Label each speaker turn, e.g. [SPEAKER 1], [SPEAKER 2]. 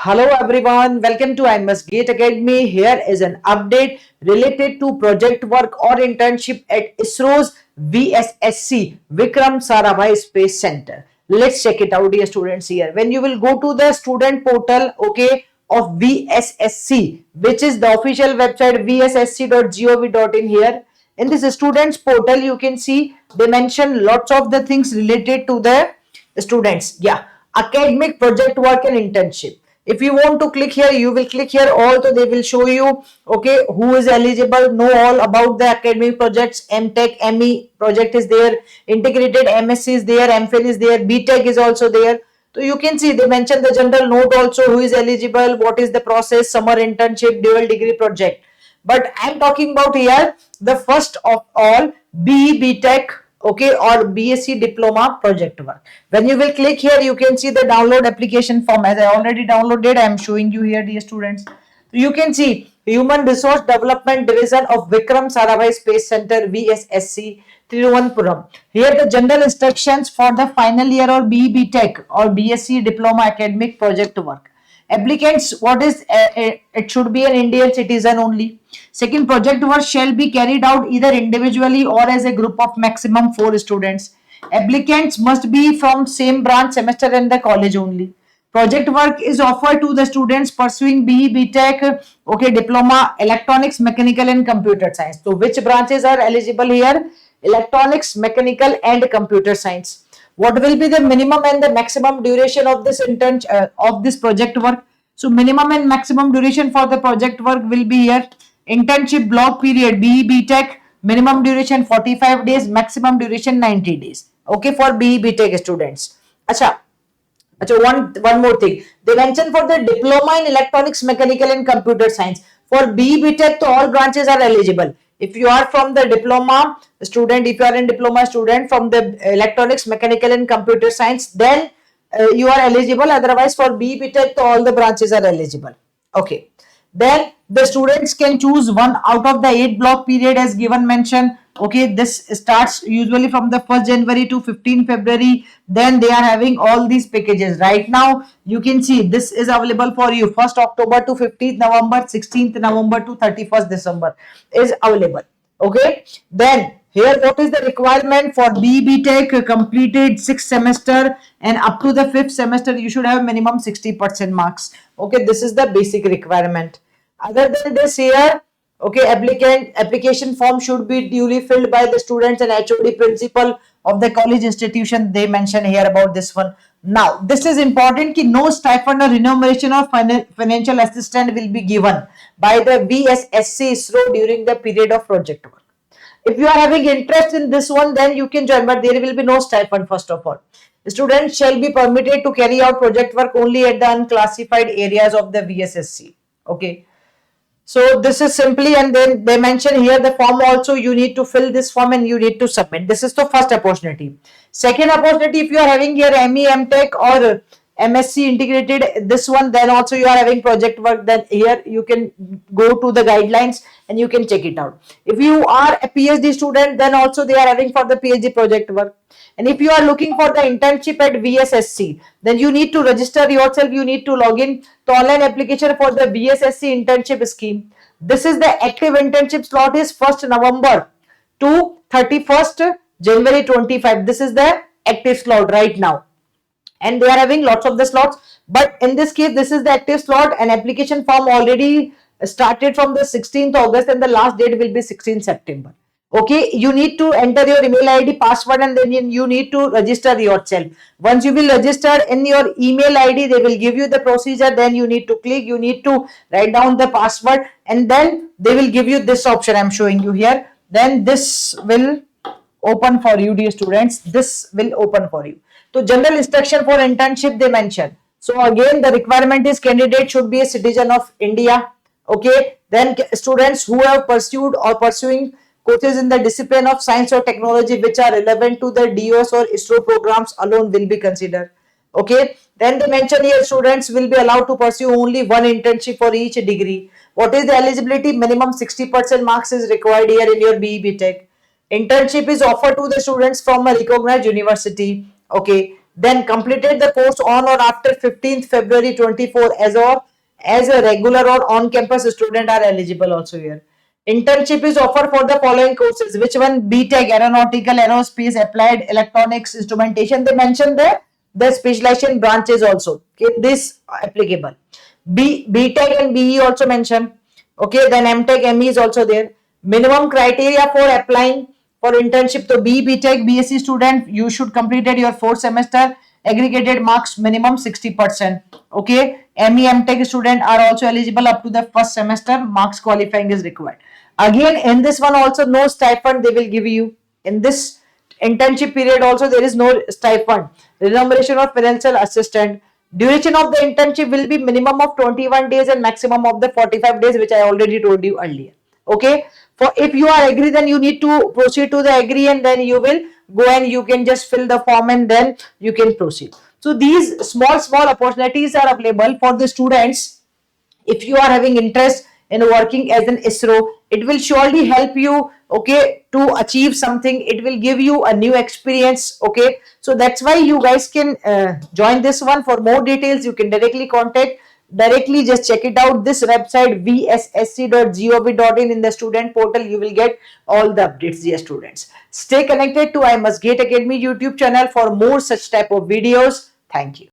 [SPEAKER 1] Hello everyone, welcome to IMS Gate Academy. Here is an update related to project work or internship at ISRO's VSSC Vikram Sarabhai Space Center. Let's check it out, dear students. Here, when you will go to the student portal, okay, of VSSC, which is the official website vssc.gov.in. Here in this students portal, you can see they mention lots of the things related to the students. Yeah, academic project work and internship. If you want to click here, you will click here all, so they will show you, okay, who is eligible, know all about the academic projects. MTech, ME project is there, integrated MSc is there, MPhil is there, BTech is also there. So you can see they mention the general note also, who is eligible, what is the process, summer internship, dual degree project. But I'm talking about here the first of all, BTech, okay, or BSc diploma project work. When you will click here, you can see the download application form. As I already downloaded, I am showing you here, dear students. You can see Human Resource Development Division of Vikram Sarabhai Space Center, VSSC, Thiruvananthapuram. Here the general instructions for the final year or BTech or BSc diploma academic project work. Applicants, what is it should be an Indian citizen only. Second, project work shall be carried out either individually or as a group of maximum 4 students. Applicants must be from same branch, semester in the college only. Project work is offered to the students pursuing BE, BTech, okay, diploma, electronics, mechanical, and computer science. So, which branches are eligible here? Electronics, mechanical, and computer science. What will be the minimum and the maximum duration of this of this project work? So, minimum and maximum duration for the project work will be here. Internship block period BE, BTech, minimum duration 45 days, maximum duration 90 days. Okay, for BE, BTech students. Acha, so one more thing. They mentioned for the diploma in electronics, mechanical, and computer science. For BE, BTech, so all branches are eligible. If you are from the diploma student, if you are in diploma student from the electronics, mechanical, and computer science, then you are eligible. Otherwise, for BE, BTech, so all the branches are eligible. Okay. Then the students can choose one out of the 8 block period as given mention. Okay, this starts usually from the 1st January to 15 February. Then they are having all these packages. Right now, you can see this is available for you. 1st October to 15th November, 16th November to 31st December is available. Okay, then here what is the requirement for BTech completed 6th semester and up to the 5th semester you should have minimum 60% marks. Okay, this is the basic requirement. Other than this here, okay, application form should be duly filled by the students and HOD principal of the college institution. They mention here about this one. Now, this is important ki no stipend or remuneration or financial assistance will be given by the VSSC ISRO during the period of project work. If you are having interest in this one, then you can join, but there will be no stipend first of all. Students shall be permitted to carry out project work only at the unclassified areas of the VSSC. Okay. So this is simply, and then they mention here the form also, you need to fill this form and you need to submit. This is the first opportunity. Second opportunity, if you are having here ME, MTech or MSc integrated, this one, then also you are having project work, then here you can go to the guidelines and you can check it out. If you are a PhD student, then also they are having for the PhD project work. And if you are looking for the internship at VSSC, then you need to register yourself. You need to log in to online application for the VSSC internship scheme. This is the active internship slot is 1st November to 31st January 25. This is the active slot right now. And they are having lots of the slots. But in this case, this is the active slot and application form already started from the 16th August and the last date will be 16th September. Okay, you need to enter your email ID, password, and then you need to register yourself. Once you will register in your email ID, they will give you the procedure. Then you need to click, you need to write down the password, and then they will give you this option I'm showing you here. Then this will open for you, dear students. This will open for you. So general instruction for internship they mention. So again, the requirement is candidate should be a citizen of India. Okay, then students who have pursued or pursuing courses in the discipline of science or technology which are relevant to the DOS or ISRO programs alone will be considered. Okay, then they mention here students will be allowed to pursue only one internship for each degree. What is the eligibility? Minimum 60% marks is required here in your BE, BTech. Internship is offered to the students from a recognized university. Okay, then completed the course on or after 15th February 24 as a regular or on-campus student are eligible also here. Internship is offered for the following courses. Which one? BTech, Aeronautical, Aerospace, Applied Electronics, Instrumentation. They mentioned there the specialization branches also. Okay, this applicable. BTech and BE also mentioned. Okay, then MTech, ME is also there. Minimum criteria for applying for internship. So BTech, BSc student, you should completed your 4th semester. Aggregated marks minimum 60%. Okay, ME, MTech student are also eligible up to the 1st semester. Marks qualifying is required. Again, in this one also no stipend they will give you. In this internship period also there is no stipend. Remuneration of financial assistant. Duration of the internship will be minimum of 21 days and maximum of the 45 days, which I already told you earlier. Okay, for if you are agree, then you need to proceed to the agree, and then you will go and you can just fill the form and then you can proceed. So these small opportunities are available for the students. If you are having interest in working as an ISRO, it will surely help you, okay, to achieve something. It will give you a new experience. Okay, so that's why you guys can join this one. For more details you can directly just check it out, this website vssc.gov.in. In the student portal you will get all the updates. Dear students, stay connected to I Must Gate Academy YouTube channel for more such type of videos. Thank you.